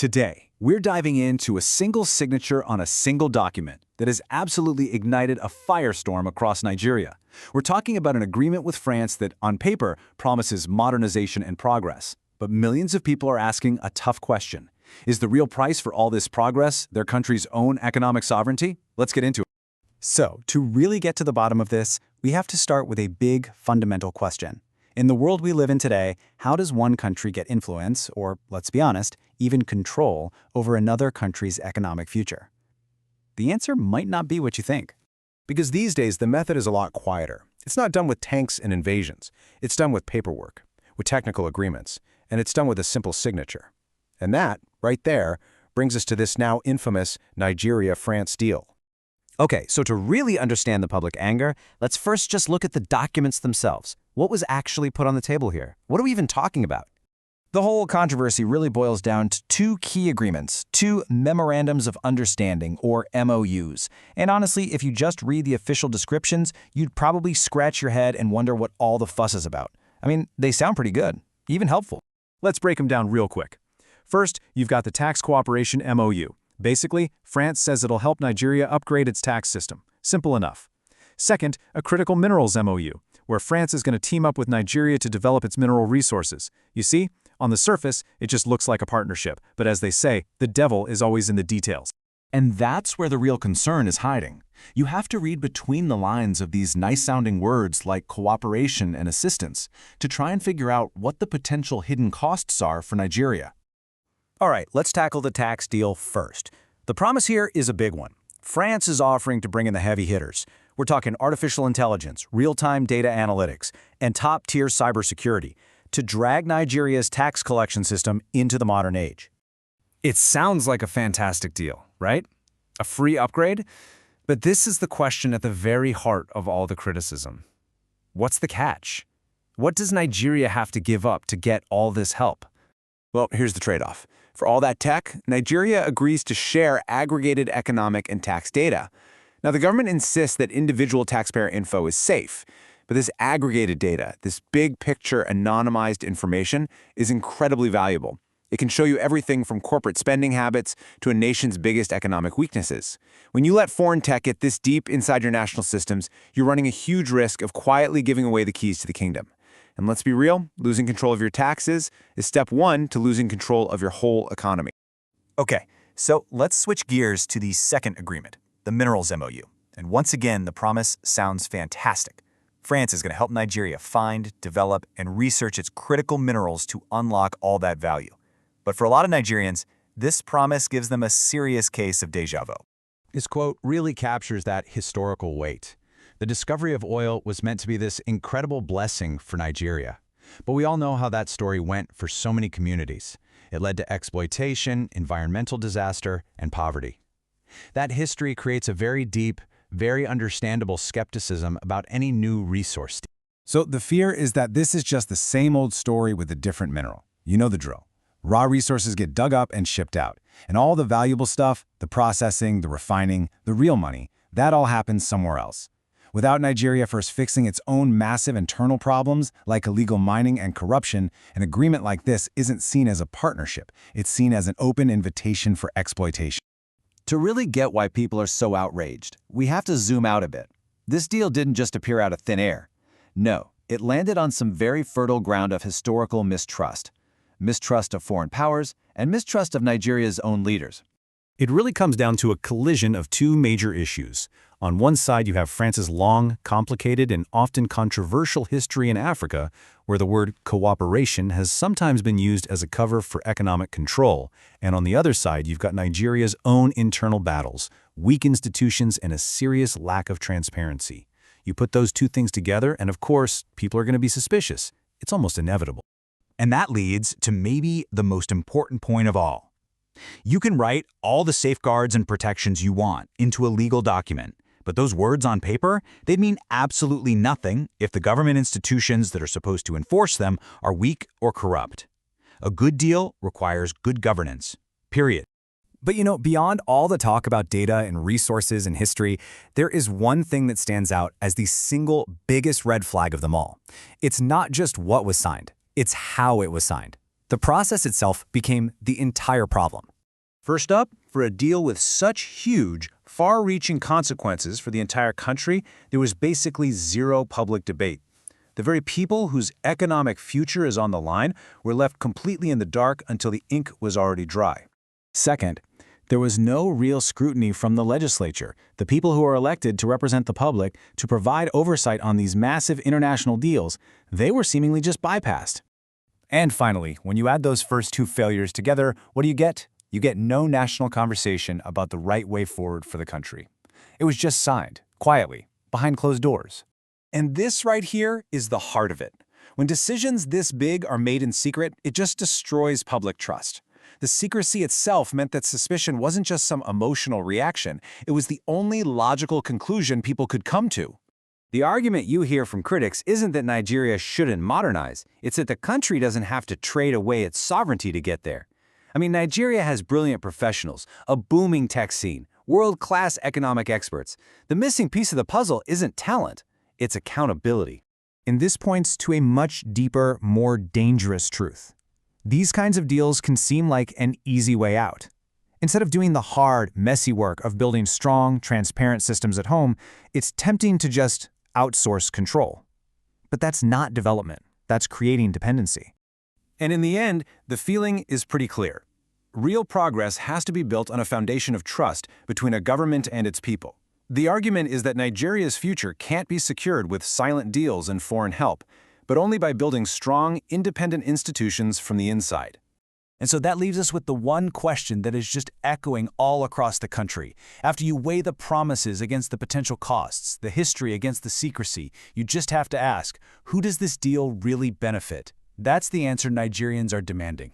Today, we're diving into a single signature on a single document that has absolutely ignited a firestorm across Nigeria. We're talking about an agreement with France that, on paper, promises modernization and progress. But millions of people are asking a tough question. Is the real price for all this progress their country's own economic sovereignty? Let's get into it. So, to really get to the bottom of this, we have to start with a big, fundamental question. In the world we live in today, how does one country get influence, or, let's be honest, even control over another country's economic future? The answer might not be what you think. Because these days, the method is a lot quieter. It's not done with tanks and invasions. It's done with paperwork, with technical agreements, and it's done with a simple signature. And that, right there, brings us to this now infamous Nigeria-France deal. Okay, so to really understand the public anger, let's first just look at the documents themselves. What was actually put on the table here? What are we even talking about? The whole controversy really boils down to two key agreements, two Memorandums of Understanding, or MoUs. And honestly, if you just read the official descriptions, you'd probably scratch your head and wonder what all the fuss is about. I mean, they sound pretty good, even helpful. Let's break them down real quick. First, you've got the Tax Cooperation MoU. Basically, France says it'll help Nigeria upgrade its tax system. Simple enough. Second, a Critical Minerals MoU, where France is going to team up with Nigeria to develop its mineral resources. You see, on the surface, it just looks like a partnership, but as they say, the devil is always in the details. And that's where the real concern is hiding. You have to read between the lines of these nice-sounding words like cooperation and assistance to try and figure out what the potential hidden costs are for Nigeria. All right, let's tackle the tax deal first. The promise here is a big one. France is offering to bring in the heavy hitters. We're talking artificial intelligence, real-time data analytics, and top-tier cybersecurity to drag Nigeria's tax collection system into the modern age. It sounds like a fantastic deal, right? A free upgrade? But this is the question at the very heart of all the criticism. What's the catch? What does Nigeria have to give up to get all this help? Well, here's the trade-off. For all that tech, Nigeria agrees to share aggregated economic and tax data. Now, the government insists that individual taxpayer info is safe, but this aggregated data, this big picture anonymized information, is incredibly valuable. It can show you everything from corporate spending habits to a nation's biggest economic weaknesses. When you let foreign tech get this deep inside your national systems, you're running a huge risk of quietly giving away the keys to the kingdom. And let's be real, losing control of your taxes is step one to losing control of your whole economy. Okay, so let's switch gears to the second agreement, the Minerals MoU. And once again, the promise sounds fantastic. France is going to help Nigeria find, develop, and research its critical minerals to unlock all that value. But for a lot of Nigerians, this promise gives them a serious case of déjà vu. His quote really captures that historical weight. The discovery of oil was meant to be this incredible blessing for Nigeria. But we all know how that story went for so many communities. It led to exploitation, environmental disaster, and poverty. That history creates a very deep, very understandable skepticism about any new resource. So the fear is that this is just the same old story with a different mineral. You know the drill. Raw resources get dug up and shipped out. And all the valuable stuff, the processing, the refining, the real money, that all happens somewhere else. Without Nigeria first fixing its own massive internal problems, like illegal mining and corruption, an agreement like this isn't seen as a partnership. It's seen as an open invitation for exploitation. To really get why people are so outraged, we have to zoom out a bit. This deal didn't just appear out of thin air. No, it landed on some very fertile ground of historical mistrust. Mistrust of foreign powers and mistrust of Nigeria's own leaders. It really comes down to a collision of two major issues. On one side, you have France's long, complicated, and often controversial history in Africa, where the word cooperation has sometimes been used as a cover for economic control. And on the other side, you've got Nigeria's own internal battles, weak institutions, and a serious lack of transparency. You put those two things together, and of course, people are going to be suspicious. It's almost inevitable. And that leads to maybe the most important point of all. You can write all the safeguards and protections you want into a legal document, but those words on paper, they'd mean absolutely nothing if the government institutions that are supposed to enforce them are weak or corrupt. A good deal requires good governance, period. But you know, beyond all the talk about data and resources and history, there is one thing that stands out as the single biggest red flag of them all. It's not just what was signed, it's how it was signed. The process itself became the entire problem. First up, for a deal with such huge, far-reaching consequences for the entire country, there was basically zero public debate. The very people whose economic future is on the line were left completely in the dark until the ink was already dry. Second, there was no real scrutiny from the legislature, the people who are elected to represent the public, to provide oversight on these massive international deals. They were seemingly just bypassed. And finally, when you add those first two failures together, what do you get? You get no national conversation about the right way forward for the country. It was just signed, quietly, behind closed doors. And this right here is the heart of it. When decisions this big are made in secret, it just destroys public trust. The secrecy itself meant that suspicion wasn't just some emotional reaction, it was the only logical conclusion people could come to. The argument you hear from critics isn't that Nigeria shouldn't modernize, it's that the country doesn't have to trade away its sovereignty to get there. I mean, Nigeria has brilliant professionals, a booming tech scene, world-class economic experts. The missing piece of the puzzle isn't talent, it's accountability. And this points to a much deeper, more dangerous truth. These kinds of deals can seem like an easy way out. Instead of doing the hard, messy work of building strong, transparent systems at home, it's tempting to just outsource control. But that's not development, that's creating dependency. And in the end, the feeling is pretty clear. Real progress has to be built on a foundation of trust between a government and its people. The argument is that Nigeria's future can't be secured with silent deals and foreign help, but only by building strong, independent institutions from the inside. And so that leaves us with the one question that is just echoing all across the country. After you weigh the promises against the potential costs, the history against the secrecy, you just have to ask, who does this deal really benefit? That's the answer Nigerians are demanding.